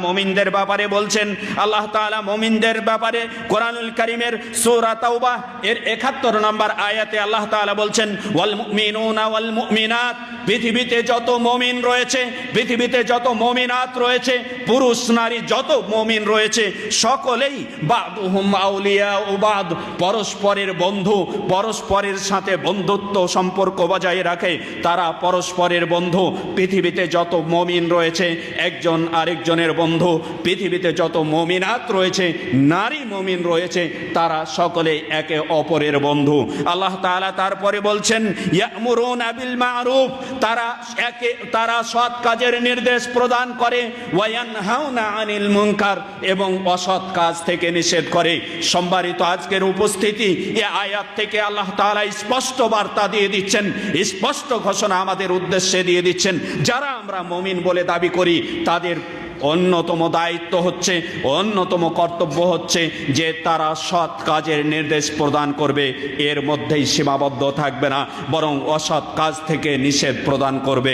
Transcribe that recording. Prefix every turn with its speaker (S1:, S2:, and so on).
S1: মুমিনদের ব্যাপারে বলছেন। আল্লাহ তাআলা মুমিনদের ব্যাপারে কোরআনুল কারীমের সূরা তাওবা এর ৭১ নম্বর আয়াতে আল্লাহ তাআলা বলছেন, ওয়াল মুমিনুনা ওয়াল মুমিনাত, পৃথিবীতে যত মুমিন রয়েছে, পৃথিবীতে যত মুমিনাত রয়েছে, পুরুষ নারী যত মুমিন রয়েছে, সকলেই বাদুহুম আউলিয়াউ বাদ, পরস্পরের বন্ধু, পরস্পরের সাথে বন্ধুত্ব সম্পর্ক বজায় রাখে, তারা পরস্পরের বন্ধু। পৃথিবীতে যত মুমিন রয়েছে একজন আরেকজনের বন্ধু। পৃথিবীতে যত মুমিনাত রয়েছে, নারী মুমিন রয়েছে, তারা সকলে একে অপরের বন্ধু। আল্লাহ তাআলা তারপরে বলছেন, ইয়ামুরুনা বিল মারুফ, তারা সৎ কাজের নির্দেশ প্রদান করে, ওয়ায়ানহাউনা আনিল মুনকার, এবং অসৎ কাজ থেকে নিষেধ করে। সম্মানিত আজকের উপস্থিতি, এই আয়াত থেকে আল্লাহ তাআলা স্পষ্ট বার্তা দিয়ে দিচ্ছেন, স্পষ্ট ঘোষণা আমাদের উদ্দেশ্যে দিয়ে দিচ্ছেন, যারা আমরা মুমিন বলে দাবি করি তাদের অন্যতম দায়িত্ব হচ্ছে, অন্যতম কর্তব্য হচ্ছে যে তারা সৎ কাজের নির্দেশ প্রদান করবে, এর মধ্যেই সীমাবদ্ধ থাকবে না, বরং অসৎ কাজ থেকে নিষেধ প্রদান করবে।